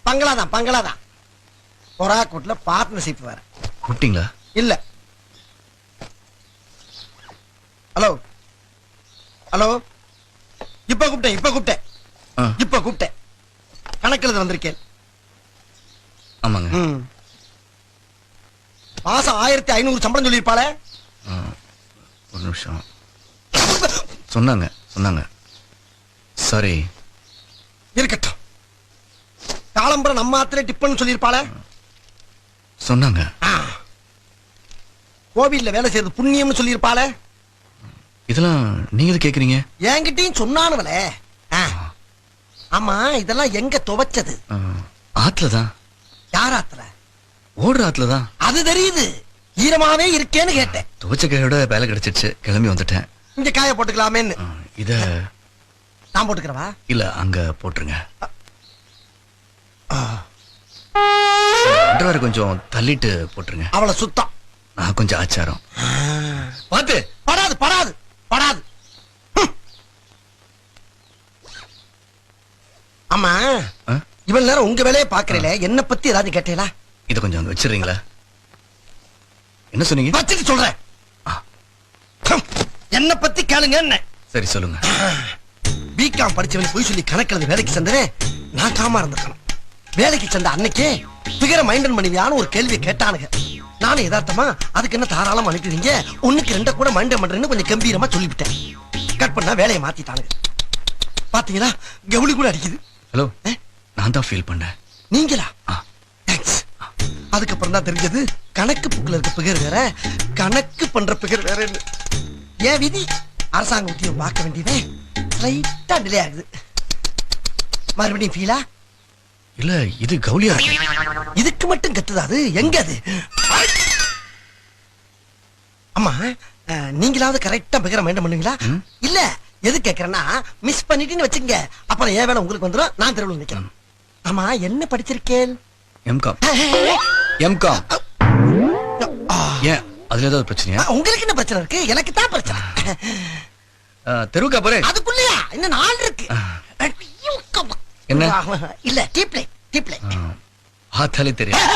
பங்களாதான் பங்களாதான். பொறாக்கூட்ல partnership வேற. கூப்பிட்டீங்களா? இல்ல. ஹலோ ஹலோ, இப்ப கூப்பிட்டேன். கணக்கில் வந்திருக்கேன். ஆமாங்க. மாசம் 1500 சம்பளம் சொல்லியிருப்பாளே. ஒரு நிமிஷம். சொன்னாங்க. சாரி. இருக்கட்டும். காலம்பரம் நம்ம ஆத்திர டிப்பன் சொல்லியிருப்பாளே. சொன்னாங்க. கோவில்ல வேலை செய்யறது புண்ணியம்னு சொல்லியிருப்பாளே. இதெல்லாம் நீங்க கேக்குறீங்க? என்கிட்டயும் சொன்னானுவலே. ஆமா, இதெல்லாம் எங்க துவைச்சது? ஆத்துலதான். யார் ஆத்துல? ஓடுற ஆத்துலதான். அது தெரியுது, ஈரமாவே இருக்கேன்னு கேட்டேன். துவைச்ச கையோட வேலை கிடைச்சிருச்சு, கிளம்பி வந்துட்டேன். இங்க காய போட்டுக்கலாமேன்னு. இத நான் போட்டுக்கிறவா? இல்ல, அங்க போட்டுருங்க. கொஞ்சம் தள்ளிட்டு போட்டுருங்க. அவளை சுத்தம். நான் கொஞ்சம் ஆச்சாரம். பார்த்து. படாது. ஆமா, இவள் நேரம் உங்க வேலையை பாக்குறீல, என்ன பத்தி ஏதாவது கேட்டீங்களா? இத கொஞ்சம் அங்க வச்சிடுறீங்களா? என்ன சொன்னீங்க? வச்சுட்டு சொல்றேன். என்ன பத்தி கேளுங்க. என்ன? சரி சொல்லுங்க. பிகாம் படிச்சவன் போய் சொல்லி கணக்கில் வேலைக்கு சேர்ந்தவன் நான் காமா இருந்திருக்கணும். வேலைக்கு சேர்ந்த அன்னைக்கே பிகரை மைண்டன் பண்ணுவியான்னு ஒரு கேள்வியை கேட்டானுங்க. நானும் யதார்த்தமா அதுக்கு என்ன தாராளம் அனுப்பிடுவீங்க, 1க்கு 2 கூட மைண்டன் பண்றேன்னு கொஞ்சம் கம்பீரமா சொல்லிவிட்டேன். கட் பண்ணா வேலையை மாத்திட்டானுங்க. பாத்தீங்களா, கவுளி கூட அடிக்குது. ஹலோ, நான் தான் ஃபீல் பண்ணேன். நீங்களா? தேங்க்ஸ். அதுக்கப்புறம் தான் தெரிஞ்சது கணக்கு புக்கில் இருக்க பிகர் வேற, கணக்கு பண்ற பிகர் வேற. ஏன் விதி, அரசாங்க உத்தியோகம் பார்க்க வேண்டியதே லைட்டா டிலே ஆகுது. மறுபடியும் ஃபீலா? இல்ல, இது கவுலியா. இதுக்கு மட்டும் கத்துதா? அது எங்க? அது அம்மா, நீங்களாவது கரெக்டா பிகரை மைண்டன் பண்ணுவீங்களா? இல்ல, எது கேக்குறேன்னா, மிஸ் பண்ணிட்டீன்னு வச்சுங்க, அப்புறம் ஏன் வேலை உங்களுக்கு வந்துடும், நான் தெருவில் நிக்கிறேன். ஆமா, என்ன படிச்சிருக்கேன்? எம்காம். ஏன், அதுல ஏதாவது பிரச்சனையா? உங்களுக்கு என்ன பிரச்சனை இருக்கு? எனக்கு தான் பிரச்சனை. தெருவுக்கா போறேன். அதுக்குள்ளயா இன்னும் 4 இருக்கு. என்ன? இல்ல, டீப்லை. ஆத்தாலே தெரியும்.